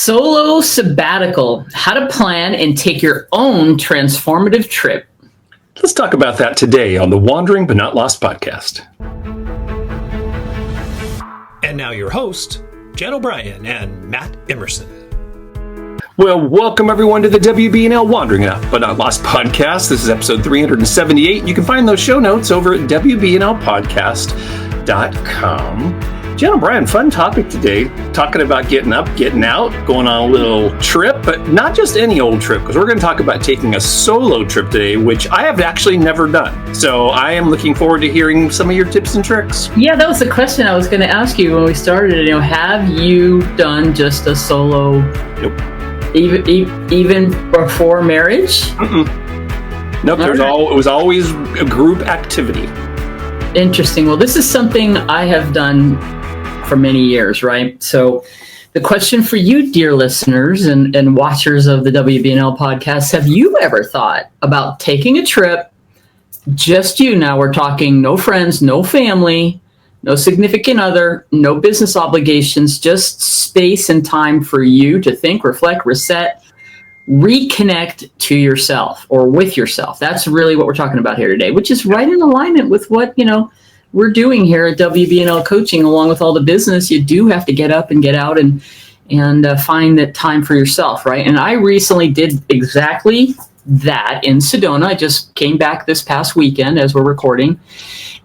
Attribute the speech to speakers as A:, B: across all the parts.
A: Solo sabbatical, how to plan and take your own transformative trip.
B: Let's talk about that today on the Wandering But Not Lost podcast.
C: And now your hosts, Jen O'Brien and Matt Emerson.
B: Well, welcome everyone to the WBNL Wandering But Not Lost podcast. This is episode 378. You can find those show notes over at WBNLpodcast.com. Jen O'Brien, fun topic today, talking about getting up, getting out, going on a little trip, but not just any old trip, because we're going to talk about taking a solo trip today, which I have actually never done. So I am looking forward to hearing some of your tips and tricks.
A: Yeah, that was the question I was going to ask you when we started. Have you done just a solo?
B: Nope.
A: Even before marriage?
B: Nope. It was always a group activity.
A: Interesting. Well, this is something I have done for many years, right? So the question for you, dear listeners and watchers of the WBNL podcast, have you ever thought about taking a trip, just you? Now we're talking no friends, no family, no significant other, no business obligations, just space and time for you to think, reflect, reset, reconnect to yourself or with yourself. That's really what we're talking about here today, which is right in alignment with what, we're doing here at WBNL Coaching. Along with all the business, you do have to get up and get out and find that time for yourself, right? And I recently did exactly that in Sedona. I just came back this past weekend as we're recording,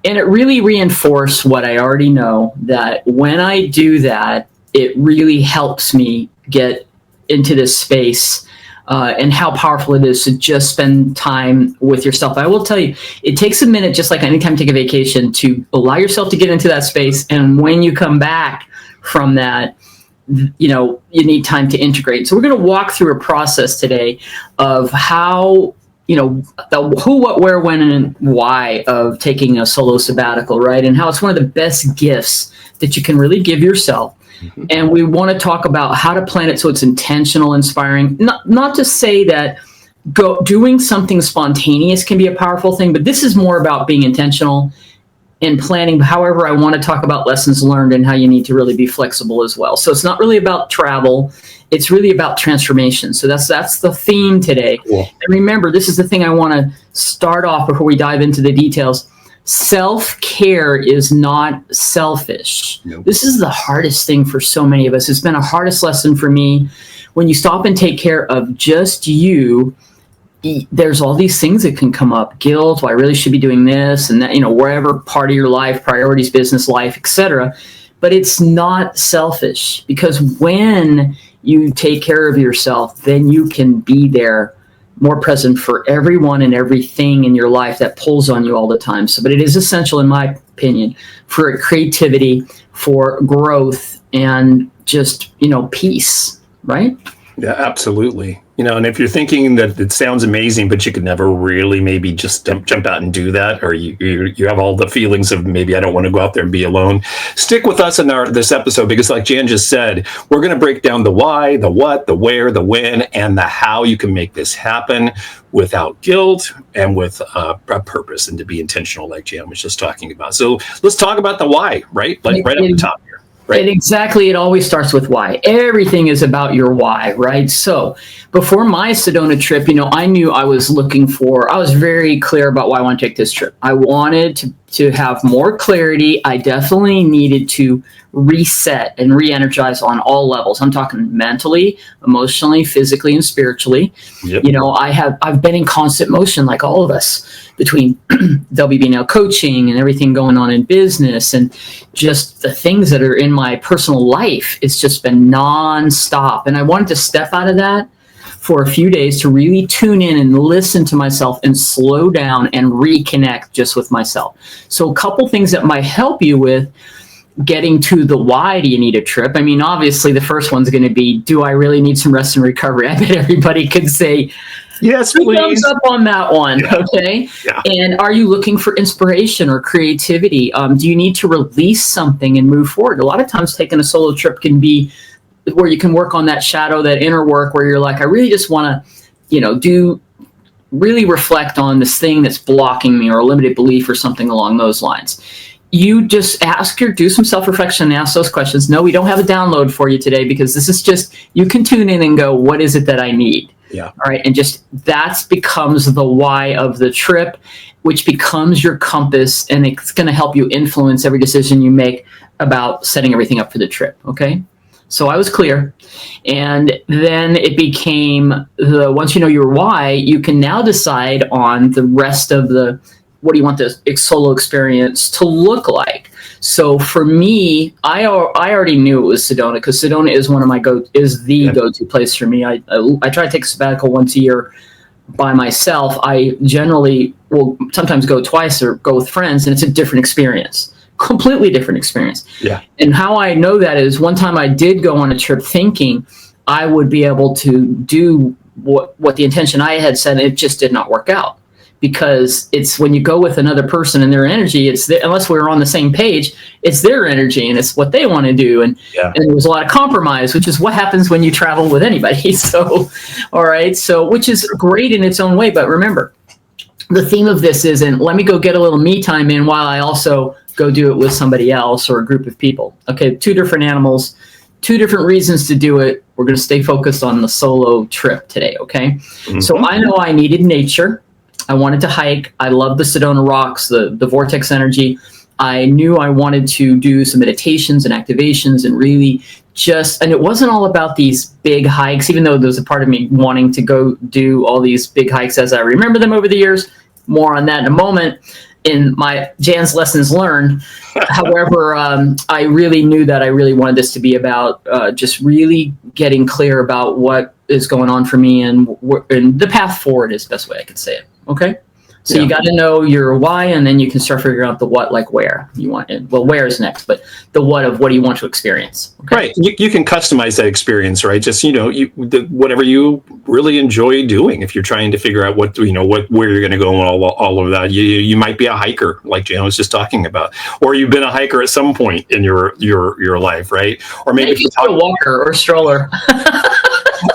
A: and it really reinforced what I already know, that when I do that, it really helps me get into this space and how powerful it is to just spend time with yourself. I will tell you, it takes a minute, just like anytime you take a vacation, to allow yourself to get into that space. And when you come back from that, you need time to integrate. So we're going to walk through a process today of how, the who, what, where, when, and why of taking a solo sabbatical, right? And how it's one of the best gifts that you can really give yourself. And we want to talk about how to plan it so it's intentional, inspiring. Not to say that doing something spontaneous can be a powerful thing, but this is more about being intentional and planning. However, I want to talk about lessons learned and how you need to really be flexible as well. So it's not really about travel. It's really about transformation. So that's the theme today. Cool. And remember, this is the thing I want to start off before we dive into the details. Self-care is not selfish. Nope. This is the hardest thing for so many of us. It's been a hardest lesson for me. When you stop and take care of just you, there's all these things that can come up. Guilt, well, I really should be doing this and that, wherever part of your life, priorities, business life, etc. But it's not selfish, because when you take care of yourself, then you can be there, more present for everyone and everything in your life that pulls on you all the time. So, but it is essential, in my opinion, for creativity, for growth, and just, you right?
B: Yeah, absolutely. And if you're thinking that it sounds amazing, but you could never really maybe just jump out and do that, or you have all the feelings of maybe I don't want to go out there and be alone, stick with us in this episode, because like Jan just said, we're going to break down the why, the what, the where, the when, and the how you can make this happen without guilt and with a purpose, and to be intentional, like Jan was just talking about. So let's talk about the why, right? Like right up the top here. Right. It always starts with why. Everything is about your why, right? So before my Sedona trip, I knew I was very clear about why I want to take this trip. I wanted to have more clarity. I definitely needed to reset and re-energize on all levels. I'm talking mentally, emotionally, physically, and spiritually. Yep. I've been in constant motion, like all of us, between WBNL coaching and everything going on in business and just the things that are in my personal life. It's just been nonstop. And I wanted to step out of that for a few days to really tune in and listen to myself and slow down and reconnect just with myself. So a couple things that might help you with getting to the why do you need a trip. I mean, obviously the first one's going to be, do I really need some rest and recovery? I bet everybody could say, yes, please. Thumbs up on that one. Yeah. Okay. Yeah. And are you looking for inspiration or creativity? Do you need to release something and move forward? A lot of times taking a solo trip can be where you can work on that shadow, that inner work where you're like, I really just want to, really reflect on this thing that's blocking me, or a limited belief or something along those lines.
A: you just do some self-reflection and ask those questions. No, we don't have a download for you today because this is just, you can tune in and go, what is it that I need?
B: Yeah.
A: All right. And just that becomes the why of the trip, which becomes your compass, and it's going to help you influence every decision you make about setting everything up for the trip. Okay. So I was clear. And then it became once you know your why, you can now decide on the rest of what do you want the solo experience to look like? So for me, I already knew it was Sedona, because Sedona is one of my go-to place for me. I try to take a sabbatical once a year by myself. I generally will sometimes go twice or go with friends, and it's a different experience, completely different experience.
B: Yeah.
A: And how I know that is one time I did go on a trip thinking I would be able to do what the intention I had set, and it just did not work out. Because it's when you go with another person and their energy, unless we're on the same page, it's their energy and it's what they want to do. And there was a lot of compromise, which is what happens when you travel with anybody. So, all right. So, which is great in its own way. But remember, the theme of this isn't let me go get a little me time in while I also go do it with somebody else or a group of people. Okay. 2 different animals, 2 different reasons to do it. We're going to stay focused on the solo trip today. Okay. Mm-hmm. So I know I needed nature. I wanted to hike. I love the Sedona rocks, the vortex energy. I knew I wanted to do some meditations and activations and really and it wasn't all about these big hikes, even though there's a part of me wanting to go do all these big hikes as I remember them over the years. More on that in a moment in my Jan's lessons learned. However, I really knew that I really wanted this to be about just really getting clear about what is going on for me and the path forward is the best way I could say it. Okay. So you got to know your why, and then you can start figuring out the what, like where you want it. Well, where is next, but the what of what do you want to experience? Okay?
B: Right. You can customize that experience, right? Just, whatever you really enjoy doing. If you're trying to figure out where you're going to go and all of that, you might be a hiker, like Jan was just talking about, or you've been a hiker at some point in your life, right? Or maybe
A: a walker or stroller,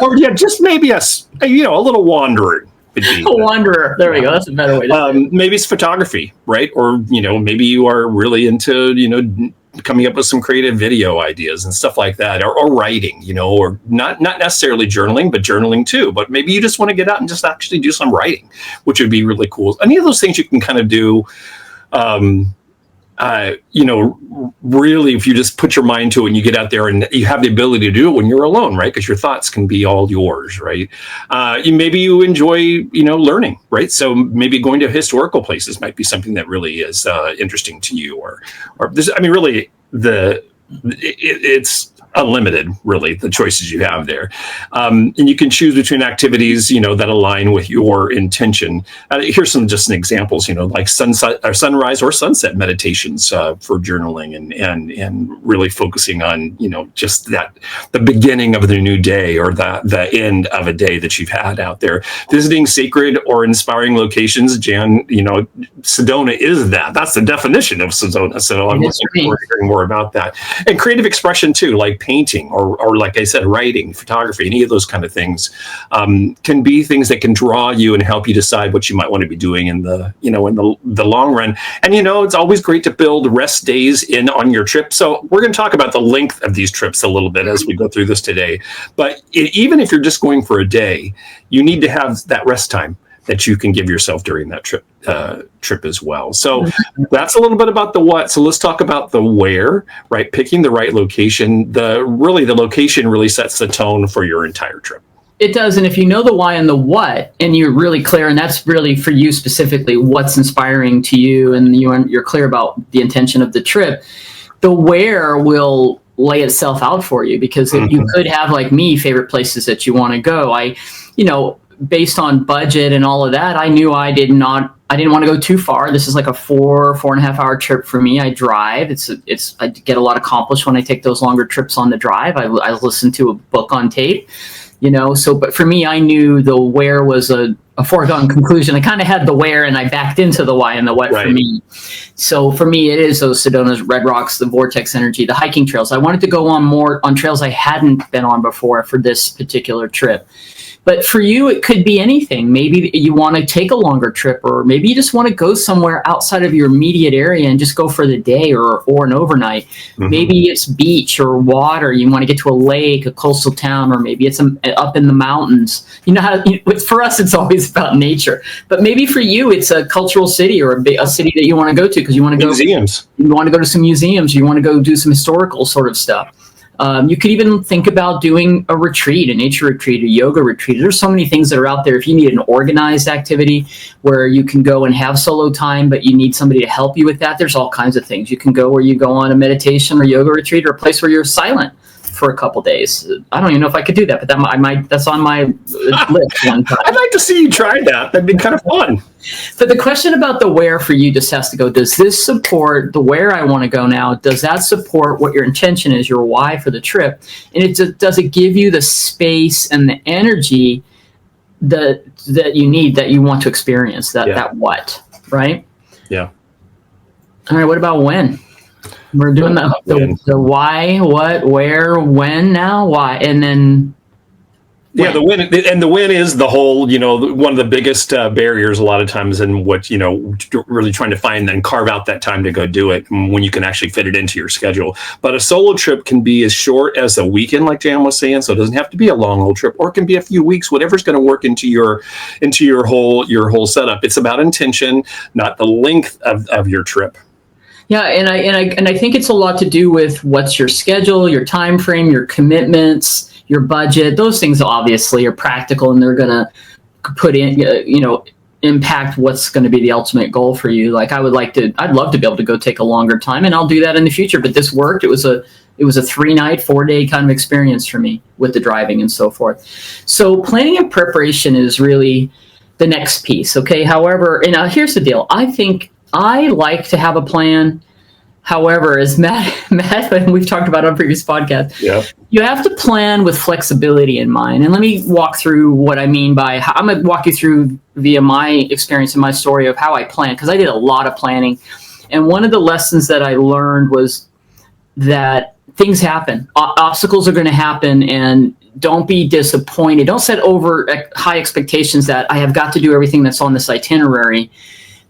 B: or just maybe a little wandering.
A: A wanderer. There we go. That's a better way to say it.
B: Maybe it's photography, right? Or, maybe you are really into, coming up with some creative video ideas and stuff like that, or writing, or not necessarily journaling, but journaling too. But maybe you just want to get out and just actually do some writing, which would be really cool. Any of those things you can kind of do, really, if you just put your mind to it and you get out there and you have the ability to do it when you're alone, right? Because your thoughts can be all yours, right? Maybe you enjoy, learning, right? So maybe going to historical places might be something that really is interesting to you, or there's, really it's unlimited, really, the choices you have there. And you can choose between activities, that align with your intention. Here's some examples, like sunrise or sunset meditations for journaling and really focusing on, just the beginning of the new day or the end of a day that you've had out there. Visiting sacred or inspiring locations. Jan, Sedona is that. That's the definition of Sedona. So I'm looking forward to hearing more about that. And creative expression too, like painting or like I said, writing, photography, any of those kind of things can be things that can draw you and help you decide what you might want to be doing in the long run. And it's always great to build rest days in on your trip. So we're going to talk about the length of these trips a little bit as we go through this today. But even if you're just going for a day, you need to have that rest time that you can give yourself during that trip as well. So that's a little bit about the what. So let's talk about the where, right? Picking the right location. The location really sets the tone for your entire trip.
A: It does. And if you know the why and the what, and you're really clear, and that's really for you specifically, what's inspiring to you, and you're clear about the intention of the trip, the where will lay itself out for you. Because if you could have, like me, favorite places that you want to go. Based on budget and all of that, I knew I didn't want to go too far. This is like a 4.5 hour trip for me. I drive. I get a lot accomplished when I take those longer trips on the drive. I listen to a book on tape, but for me, I knew the where was a foregone conclusion. I kind of had the where and I backed into the why and the what for me. So for me, it is those Sedona's, Red Rocks, the vortex energy, the hiking trails. I wanted to go on more on trails I hadn't been on before for this particular trip. But for you, it could be anything. Maybe you want to take a longer trip, or maybe you just want to go somewhere outside of your immediate area and just go for the day or an overnight. Mm-hmm. Maybe it's beach or water. You want to get to a lake, a coastal town, or maybe it's up in the mountains. You know how for us, it's always about nature. But maybe for you, it's a cultural city or a city that you want to go to because you want to go
B: museums.
A: You want to go to some museums. You want to go do some historical sort of stuff. You could even think about doing a retreat, a nature retreat, a yoga retreat. There's so many things that are out there. If you need an organized activity where you can go and have solo time, but you need somebody to help you with that, there's all kinds of things. You can go where you go on a meditation or yoga retreat, or a place where you're silent for a couple days. I don't even know if I could do that, but that's on my list one time.
B: I'd like to see you try that. That'd be kind of fun.
A: But the question about the where for you just has to go, does this support the where I want to go now? Does that support what your intention is, your why for the trip? And does it give you the space and the energy that you need, that you want to experience, that what, right?
B: Yeah.
A: All right, what about when? We're doing the why, what, where, when now, why, and then when.
B: Yeah, the when is the whole, one of the biggest barriers a lot of times in what, really trying to find and carve out that time to go do it when you can actually fit it into your schedule. But a solo trip can be as short as a weekend, like Jan was saying, so it doesn't have to be a long old trip, or it can be a few weeks, whatever's going to work into your whole setup. It's about intention, not the length of your trip.
A: Yeah, and I think it's a lot to do with what's your schedule, your time frame, your commitments, your budget. Those things obviously are practical, and they're going to put in, impact what's going to be the ultimate goal for you. Like I'd love to be able to go take a longer time, and I'll do that in the future. But this worked. It was a 3-night, 4-day kind of experience for me with the driving and so forth. So planning and preparation is really the next piece. Okay. However, and here's the deal. I think I like to have a plan. However, as Matt, and we've talked about on previous podcasts, you have to plan with flexibility in mind. And let me walk through what I mean by I'm going to walk you through via my experience and my story of how I plan, because I did a lot of planning. And one of the lessons that I learned was that things happen. Obstacles are going to happen, and don't be disappointed. Don't set over high expectations that I have got to do everything that's on this itinerary.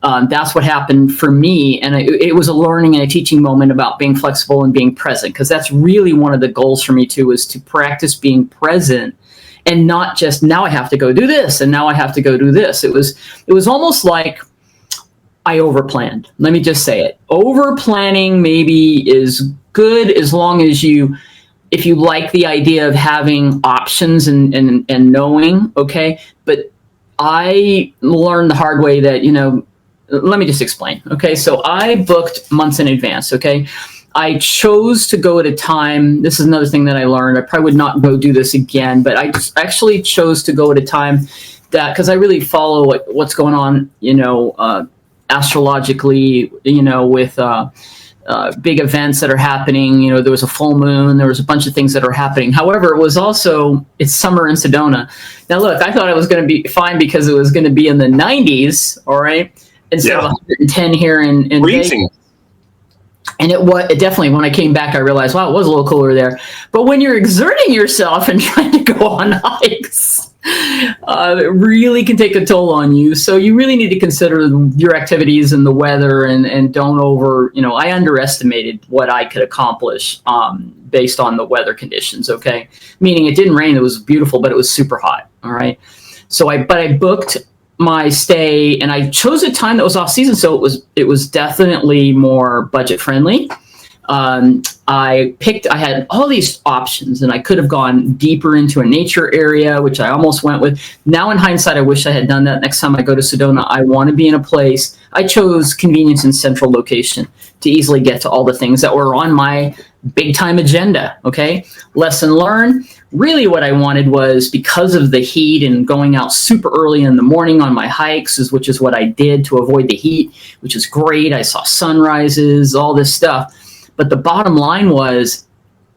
A: That's what happened for me. And it was a learning and a teaching moment about being flexible and being present, because that's really one of the goals for me too, is to practice being present and not just now I have to go do this and now I have to go do this. It was almost like I overplanned. Let me just say it. Over planning maybe is good as long as if you like the idea of having options and knowing, okay? But I learned the hard way that, let me just explain. Okay, so I booked months in advance. Okay, I chose to go at a time. This is another thing that I learned. I probably would not go do this again, but I actually chose to go at a time that, because I really follow what's going on, astrologically, with big events that are happening. There was a full moon. There was a bunch of things that are happening. However, it's summer in Sedona. Now, look, I thought it was going to be fine because it was going to be in the 90s. All right. Instead of 110 here in Vegas. And it definitely, when I came back, I realized, wow, it was a little cooler there. But when you're exerting yourself and trying to go on hikes, it really can take a toll on you. So you really need to consider your activities and the weather, and don't I underestimated what I could accomplish based on the weather conditions, okay? Meaning it didn't rain, it was beautiful, but it was super hot, all right? So I booked my stay, and I chose a time that was off season, so it was definitely more budget friendly. I had all these options, and I could have gone deeper into a nature area, which I almost went with. Now in hindsight, I wish I had done that. Next time I go to Sedona, I want to be in a place. I chose convenience and central location to easily get to all the things that were on my big time agenda. Okay. Lesson learned. Really what I wanted was, because of the heat and going out super early in the morning on my hikes, which is what I did to avoid the heat, which is great. I saw sunrises, all this stuff. But the bottom line was,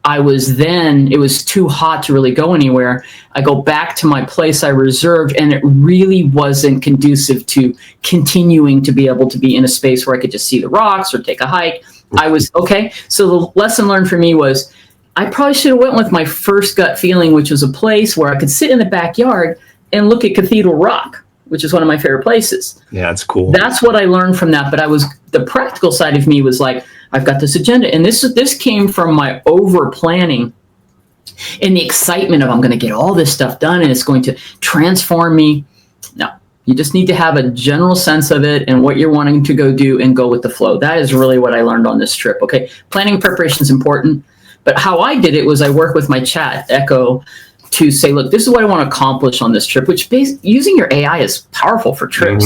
A: it was too hot to really go anywhere. I go back to my place I reserved, and it really wasn't conducive to continuing to be able to be in a space where I could just see the rocks or take a hike. I was okay. So the lesson learned for me was I probably should have went with my first gut feeling, which was a place where I could sit in the backyard and look at Cathedral Rock, which is one of my favorite places.
B: Yeah, it's cool.
A: That's what I learned from that. But the practical side of me was like, I've got this agenda. And this came from my over planning and the excitement of I'm going to get all this stuff done and it's going to transform me. No, you just need to have a general sense of it and what you're wanting to go do and go with the flow. That is really what I learned on this trip. Okay. Planning preparation is important, but how I did it was I worked with my chat, Echo, to say, look, this is what I want to accomplish on this trip, which using your AI is powerful for trips,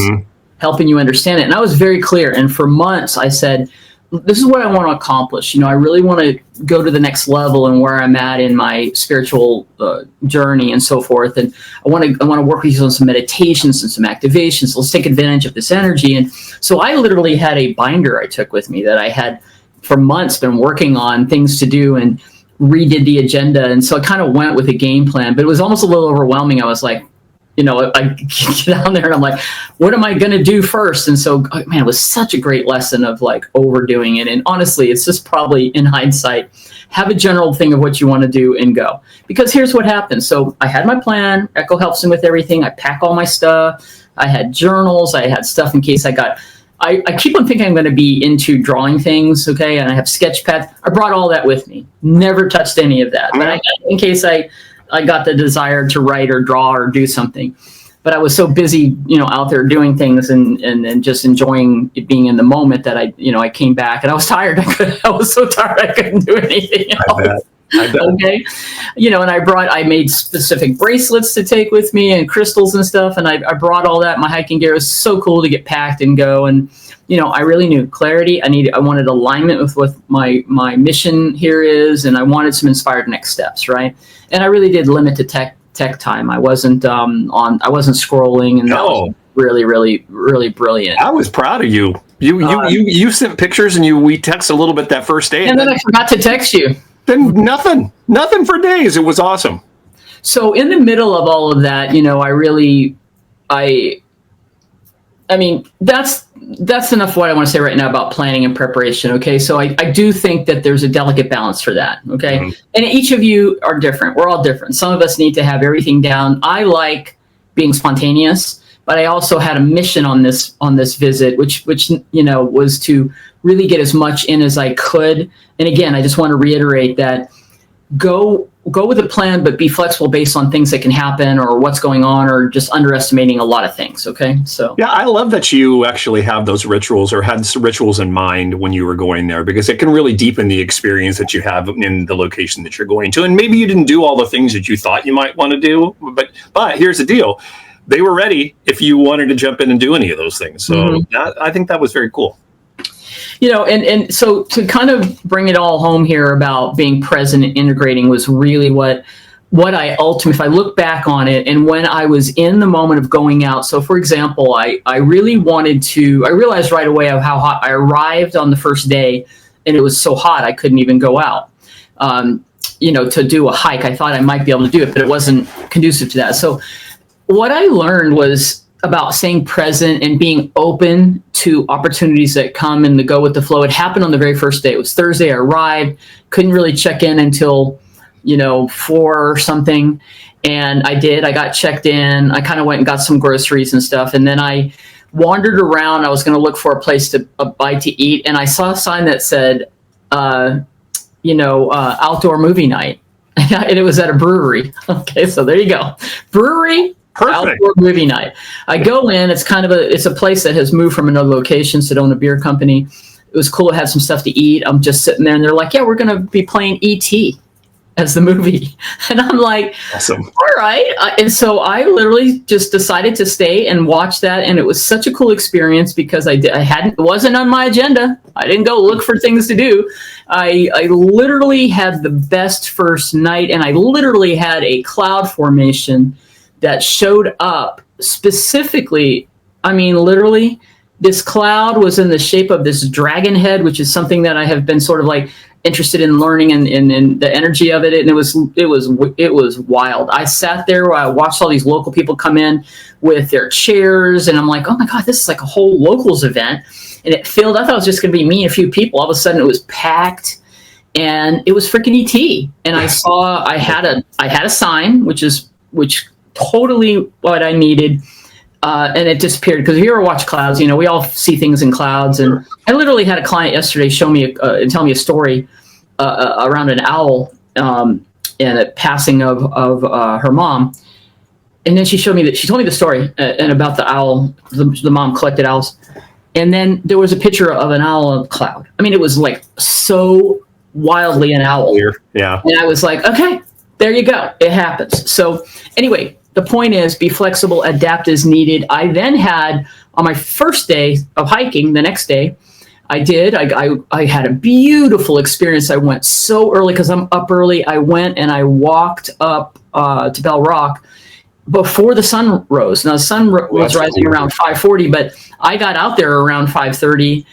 A: helping you understand it. And I was very clear. And for months I said, this is what I want to accomplish. I really want to go to the next level and where I'm at in my spiritual journey and so forth. And I want to work with you on some meditations and some activations. Let's take advantage of this energy. And so I literally had a binder I took with me that I had for months been working on things to do and redid the agenda. And so I kind of went with a game plan, but it was almost a little overwhelming. I was like, I get down there and I'm like, what am I going to do first? And so, man, it was such a great lesson of like overdoing it. And honestly, it's just probably in hindsight, have a general thing of what you want to do and go. Because here's what happened. So I had my plan. Echo helps me with everything. I pack all my stuff. I had journals. I had stuff in case I keep on thinking I'm going to be into drawing things, okay? And I have sketch pads. I brought all that with me. Never touched any of that. But in case I got the desire to write or draw or do something. But I was so busy, out there doing things and just enjoying being in the moment that I came back and I was tired. I was so tired I couldn't do anything else. I bet. Okay. And I made specific bracelets to take with me and crystals and stuff. And I brought all that. My hiking gear was so cool to get packed and go. And, I really knew clarity. I wanted alignment with what my mission here is. And I wanted some inspired next steps. Right. And I really did limit the tech time. I wasn't I wasn't scrolling, and that was really, really, really brilliant.
B: I was proud of you. You sent pictures and we texted a little bit that first day.
A: And then I forgot to text you.
B: Then nothing for days. It was awesome.
A: So in the middle of all of that, I mean, that's enough what I want to say right now about planning and preparation. Okay. So I do think that there's a delicate balance for that. Okay. Mm-hmm. And each of you are different. We're all different. Some of us need to have everything down. I like being spontaneous, but I also had a mission on this visit, which was to really get as much in as I could. And again, I just want to reiterate that go with a plan, but be flexible based on things that can happen or what's going on or just underestimating a lot of things. Okay. So
B: yeah, I love that you actually have those rituals or had some rituals in mind when you were going there, because it can really deepen the experience that you have in the location that you're going to. And maybe you didn't do all the things that you thought you might want to do, but here's the deal. They were ready if you wanted to jump in and do any of those things. So I think that was very cool.
A: And so to kind of bring it all home here about being present and integrating was really what I ultimately, if I look back on it and when I was in the moment of going out. So for example, I realized right away of how hot I arrived on the first day, and it was so hot I couldn't even go out, to do a hike. I thought I might be able to do it, but it wasn't conducive to that. So what I learned was about staying present and being open to opportunities that come and the go with the flow. It happened on the very first day. It was Thursday. I arrived, couldn't really check in until, 4 or something. And I did. I got checked in. I kind of went and got some groceries and stuff. And then I wandered around. I was going to look for a place a bite to eat. And I saw a sign that said, outdoor movie night. And it was at a brewery. Okay, so there you go. Brewery. Perfect. Outdoor movie night. I go in. It's a place that has moved from another location, Sedona Beer Company. It was cool. It had some stuff to eat. I'm just sitting there, and they're like, "Yeah, we're going to be playing E.T. as the movie," and I'm like, "Awesome, all right." And so I literally just decided to stay and watch that, and it was such a cool experience because it wasn't on my agenda. I didn't go look for things to do. I literally had the best first night, and I literally had a cloud formation that showed up specifically. I mean, literally, this cloud was in the shape of this dragon head, which is something that I have been sort of like interested in learning and the energy of it. And it was wild. I sat there, I watched all these local people come in with their chairs, and I'm like, oh my God, this is like a whole locals event. And it filled, I thought it was just going to be me and a few people. All of a sudden it was packed, and it was freaking ET. And I had a sign, which totally what I needed. And it disappeared, because if you ever watch clouds, we all see things in clouds. And I literally had a client yesterday show me and tell me a story around an owl and a passing of her mom. And then she told me the story and about the owl. The mom collected owls, and then there was a picture of an owl cloud. I mean, it was like so wildly an owl.
B: Yeah.
A: And I was like, okay, there you go. It happens. So anyway. The point is, be flexible, adapt as needed. I then had, on my first day of hiking, the next day, I had a beautiful experience. I went so early because I'm up early. I went and I walked up to Bell Rock before the sun rose. Now, the sun was rising around 5:40, but I got out there around 5:30.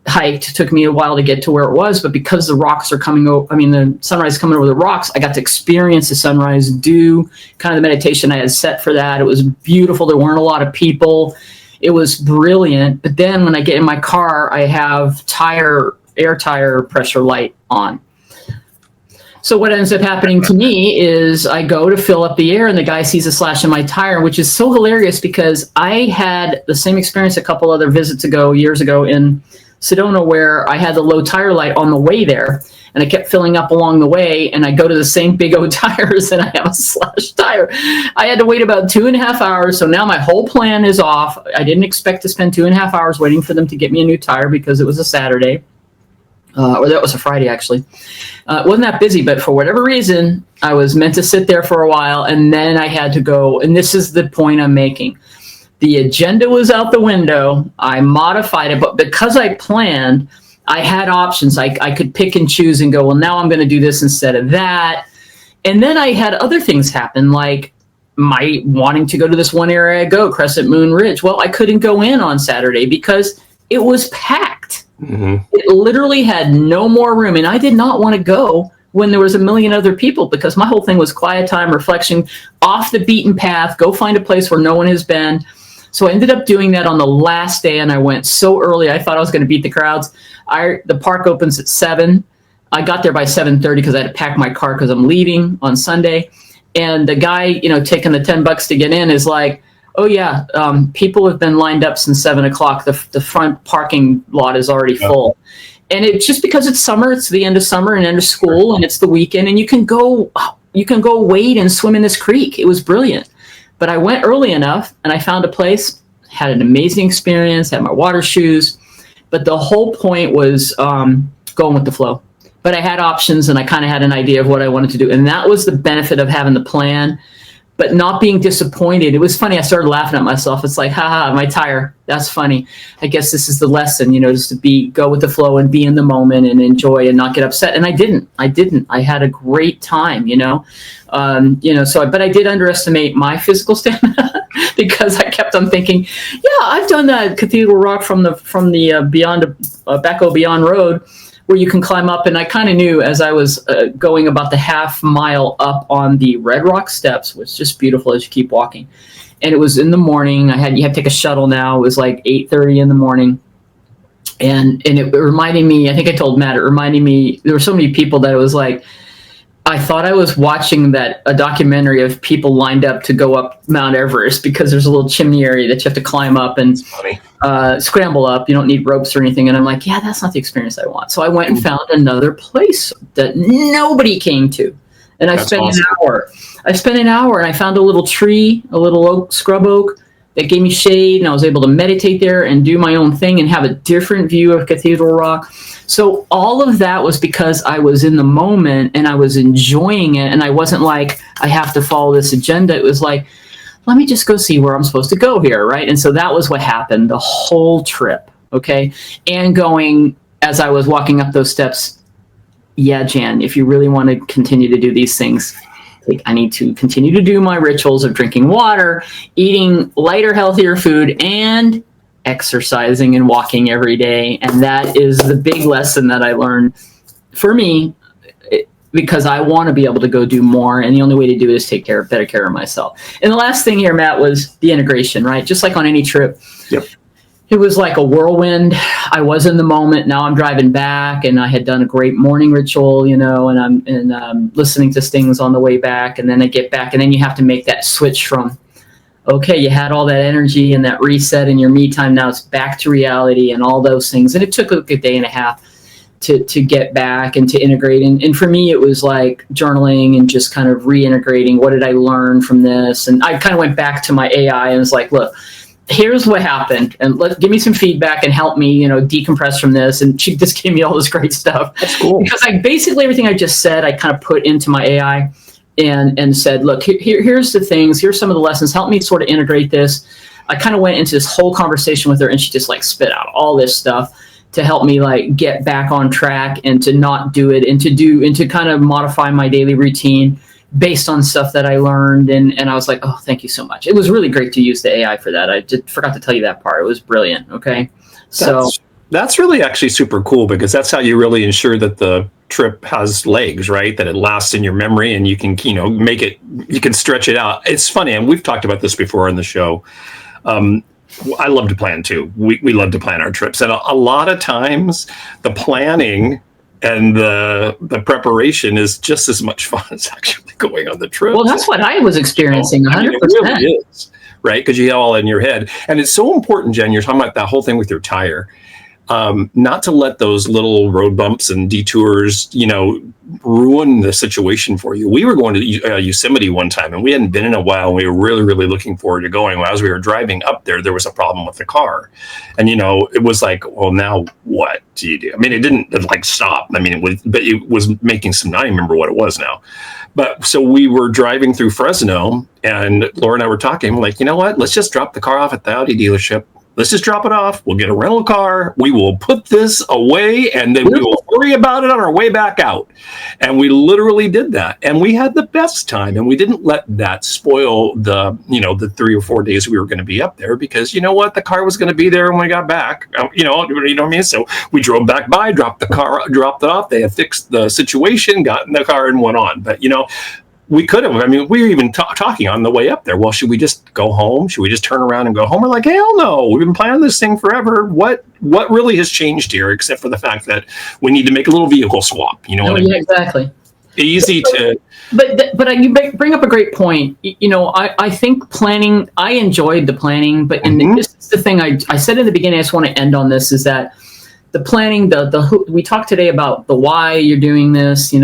A: Hiked. It took me a while to get to where it was, but because the rocks are the sunrise is coming over the rocks, I got to experience the sunrise, do kind of the meditation I had set for that. It was beautiful. There weren't a lot of people. It was brilliant. But then when I get in my car, I have air tire pressure light on. So what ends up happening to me is I go to fill up the air, and the guy sees a slash in my tire, which is so hilarious because I had the same experience a couple other visits ago, years ago in Sedona, where I had the low tire light on the way there, and I kept filling up along the way, and I go to the same big old tires and I have a slash tire. I had to wait about 2.5 hours. So now my whole plan is off. I didn't expect to spend 2.5 hours waiting for them to get me a new tire because it was a Saturday. Or that was a Friday, actually. It wasn't that busy, but for whatever reason, I was meant to sit there for a while, and then I had to go. And this is the point I'm making. The agenda was out the window. I modified it, but because I planned, I had options. I could pick and choose and go, well, now I'm going to do this instead of that. And then I had other things happen, like my wanting to go to this one area I go, Crescent Moon Ridge. Well, I couldn't go in on Saturday because it was packed. Mm-hmm. It literally had no more room. And I did not want to go when there was a million other people, because my whole thing was quiet time, reflection, off the beaten path, go find a place where no one has been. So I ended up doing that on the last day, and I went so early. I thought I was going to beat the crowds. The park opens at 7. I got there by 7:30 because I had to pack my car because I'm leaving on Sunday. And the guy, taking the $10 to get in is like, oh yeah, people have been lined up since 7 o'clock. The front parking lot is already full. And it's just because it's summer, it's the end of summer and end of school, and it's the weekend, and you can go wade and swim in this creek. It was brilliant. But I went early enough, and I found a place, had an amazing experience, had my water shoes. But the whole point was going with the flow. But I had options, and I kind of had an idea of what I wanted to do. And that was the benefit of having the plan, but not being disappointed. It was funny. I started laughing at myself. It's like, haha, my tire. That's funny. I guess this is the lesson, just to go with the flow and be in the moment and enjoy and not get upset. And I didn't. I had a great time, but I did underestimate my physical stamina because I kept on thinking, yeah, I've done that Cathedral Rock from the Beyond Becco Beyond Road, where you can climb up. And I kind of knew as I was going about the half mile up on the Red Rock steps, which is just beautiful as you keep walking. And it was in the morning. You had to take a shuttle now. It was like 8:30 in the morning. And it reminded me, I think I told Matt, it reminded me, there were so many people that it was like, I thought I was watching a documentary of people lined up to go up Mount Everest, because there's a little chimney area that you have to climb up and scramble up. You don't need ropes or anything. And I'm like, yeah, that's not the experience I want. So I went and found another place that nobody came to. And I spent an hour. And I found a little tree, a little scrub oak that gave me shade, and I was able to meditate there and do my own thing and have a different view of Cathedral Rock. So all of that was because I was in the moment and I was enjoying it, and I wasn't like, I have to follow this agenda. It was like, let me just go see where I'm supposed to go here, right? And so that was what happened the whole trip, okay? And going, as I was walking up those steps, yeah, Jan, if you really want to continue to do these things, I need to continue to do my rituals of drinking water, eating lighter, healthier food, and exercising and walking every day. And that is the big lesson that I learned for me, because I want to be able to go do more, and the only way to do it is take better care of myself. And the last thing here, Matt, was the integration, right? Just like on any trip.
B: Yep.
A: It was like a whirlwind. I was in the moment. Now I'm driving back, and I had done a great morning ritual, and I'm listening to things on the way back, and then I get back, and then you have to make that switch from, okay, you had all that energy and that reset in your me time. Now it's back to reality and all those things. And it took a day and a half to get back and to integrate. And for me, it was like journaling and just kind of reintegrating. What did I learn from this? And I kind of went back to my AI and was like, look, here's what happened, and give me some feedback and help me, decompress from this. And she just gave me all this great stuff.
B: That's cool.
A: Because basically everything I just said, I kind of put into my AI and said, look, here's the things, here's some of the lessons, help me sort of integrate this. I kind of went into this whole conversation with her, and she just like spit out all this stuff to help me like get back on track and to not do it and to kind of modify my daily routine based on stuff that I learned. And I was like, oh, thank you so much. It was really great to use the AI for that. I just forgot to tell you that part. It was brilliant. Okay.
B: That's really actually super cool, because that's how you really ensure that the trip has legs, right? That it lasts in your memory, and you can, you can stretch it out. It's funny. And we've talked about this before on the show. I love to plan too. We love to plan our trips. And a lot of times the planning and the preparation is just as much fun as actually going on the trip.
A: Well, that's what I was experiencing, 100%.
B: It really is, right? Because you have all in your head. And it's so important, Jen, you're talking about that whole thing with your tire. Not to let those little road bumps and detours, ruin the situation for you. We were going to Yosemite one time, and we hadn't been in a while. And we were really, really looking forward to going. As we were driving up there was a problem with the car. And, it was like, well, now what do you do? I mean, it didn't like stop. I mean, it was making some, I don't remember what it was now. But so we were driving through Fresno, and Laura and I were talking, like, you know what? Let's just drop the car off at the Audi dealership. Let's just drop it off. We'll get a rental car. We will put this away, and then we will worry about it on our way back out. And we literally did that. And we had the best time. And we didn't let that spoil the 3 or 4 days we were going to be up there, because you know what? The car was going to be there when we got back. You know what I mean? So we drove back by, dropped it off. They had fixed the situation, got in the car, and went on. But, we could have. I mean, we were even talking on the way up there. Well, should we just go home? Should we just turn around and go home? We're like, hell no. We've been planning this thing forever. What really has changed here, except for the fact that we need to make a little vehicle swap? You know what I mean?
A: Exactly.
B: Easy to.
A: But you bring up a great point. I think planning. I enjoyed the planning, but this is the thing I said in the beginning. I just want to end on this: is that the planning, the who, we talked today about the why you're doing this, the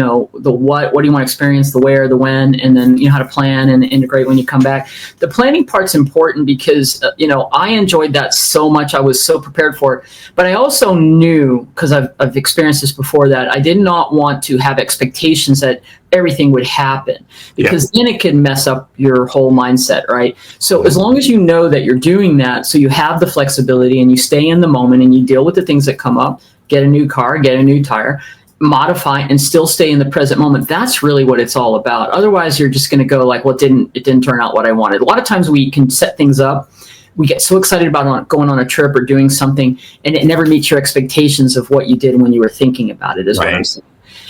A: what do you want to experience, the where, the when, and then how to plan and integrate when you come back. The planning part's important because I enjoyed that so much. I was so prepared for it, but I also knew, because I've experienced this before, that I did not want to have expectations that everything would happen, because then it can mess up your whole mindset, right? So as long as you know that you're doing that, so you have the flexibility and you stay in the moment and you deal with the things that come up, get a new car, get a new tire, modify, and still stay in the present moment. That's really what it's all about. Otherwise, you're just going to go like, well, it didn't turn out what I wanted. A lot of times we can set things up. We get so excited about going on a trip or doing something, and it never meets your expectations of what you did when you were thinking about it, is what I'm saying.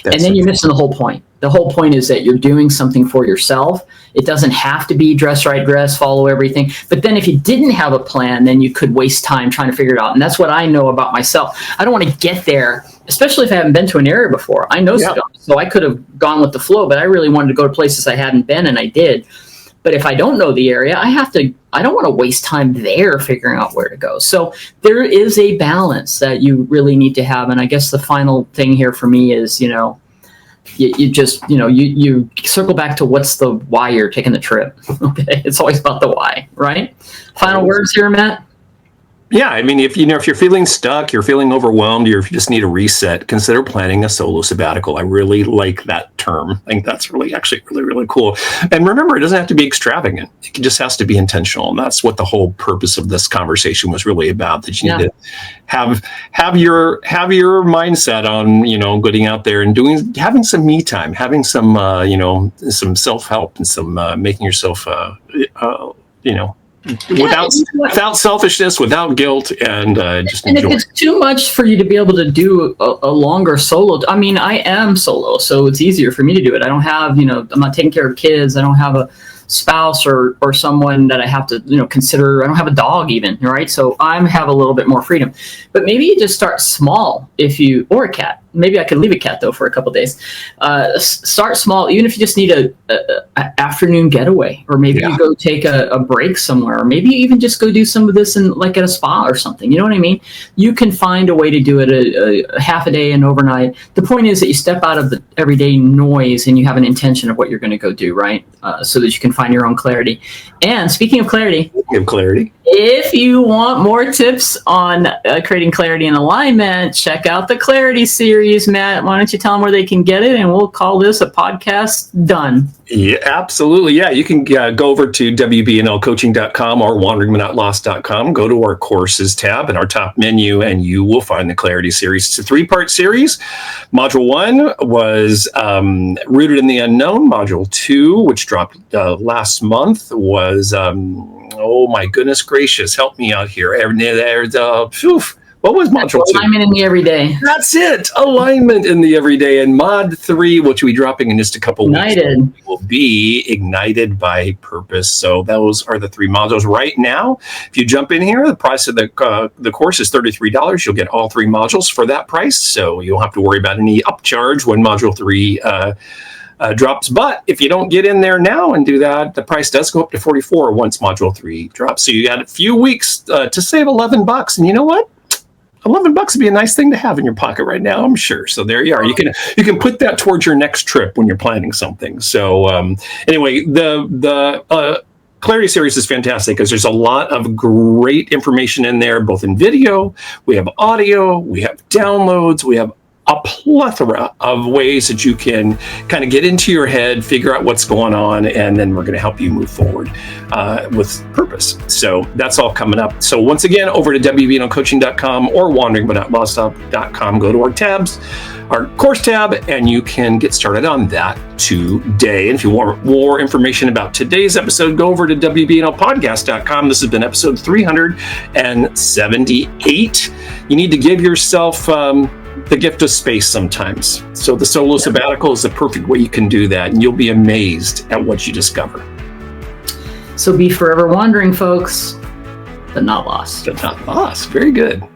A: And then you're missing the whole point. The whole point is that you're doing something for yourself. It doesn't have to be dress right, follow everything. But then if you didn't have a plan, then you could waste time trying to figure it out. And that's what I know about myself. I don't want to get there, especially if I haven't been to an area before. I know Sedona, so I could have gone with the flow, but I really wanted to go to places I hadn't been, and I did. But if I don't know the area, I don't want to waste time there figuring out where to go. So there is a balance that you really need to have. And I guess the final thing here for me is, you just, you circle back to what's the why you're taking the trip. Okay. It's always about the why, right? Final words here, Matt?
B: Yeah, I mean, if you're feeling stuck, you're feeling overwhelmed, or if you just need a reset, consider planning a solo sabbatical. I really like that term. I think that's actually really, really cool. And remember, it doesn't have to be extravagant. It just has to be intentional. And that's what the whole purpose of this conversation was really about, that you need to have your mindset on, getting out there and having some me time, having some, some self-help and some making yourself, without selfishness, without guilt, and just
A: and
B: enjoy.
A: if it's too much for you to be able to do a longer solo, I mean, I am solo, so it's easier for me to do it. I don't have, I'm not taking care of kids. I don't have a spouse or someone that I have to, consider. I don't have a dog even, right? So I have a little bit more freedom. But maybe you just start small or a cat. Maybe I could leave a cat though for a couple of days. Start small, even if you just need a afternoon getaway, or maybe you go take a break somewhere, or maybe you even just go do some of this at a spa or something. You know what I mean? You can find a way to do it a half a day and overnight. The point is that you step out of the everyday noise and you have an intention of what you're going to go do, right? So that you can find your own clarity. And speaking of clarity, if you want more tips on creating clarity and alignment, check out the Clarity series. Matt, why don't you tell them where they can get it, and we'll call this a podcast done.
B: Yeah, absolutely. Yeah, you can go over to WBNLcoaching.com or wanderingbunnotlost.com. Go to our courses tab in our top menu, and you will find the Clarity series. It's a 3-part series. Module 1 was Rooted in the Unknown. Module 2, which dropped last month, was oh my goodness gracious, help me out here. What was module 2?
A: Alignment in the everyday.
B: That's it. Alignment in the everyday. And mod 3, which will be dropping in just a couple weeks, will be Ignited by Purpose. So those are the 3 modules right now. If you jump in here, the price of the course is $33. You'll get all 3 modules for that price. So you don't have to worry about any upcharge when module 3 drops. But if you don't get in there now and do that, the price does go up to $44 once module 3 drops. So you got a few weeks to save $11. And you know what? $11 would be a nice thing to have in your pocket right now, I'm sure. So there you are. You can put that towards your next trip when you're planning something. So anyway, the Clarity series is fantastic because there's a lot of great information in there, both in video, we have audio, we have downloads, we have a plethora of ways that you can kind of get into your head, figure out what's going on, and then we're going to help you move forward with purpose. So that's all coming up. So once again, over to WBNLcoaching.com or wanderingbunnotlost.com. Go to our tabs, our course tab, and you can get started on that today. And if you want more information about today's episode, go over to WBNLpodcast.com. This has been episode 378. You need to give yourself the gift of space sometimes. So the solo sabbatical is the perfect way you can do that, and you'll be amazed at what you discover.
A: So be forever wandering, folks, but not lost.
B: But not lost. Very good.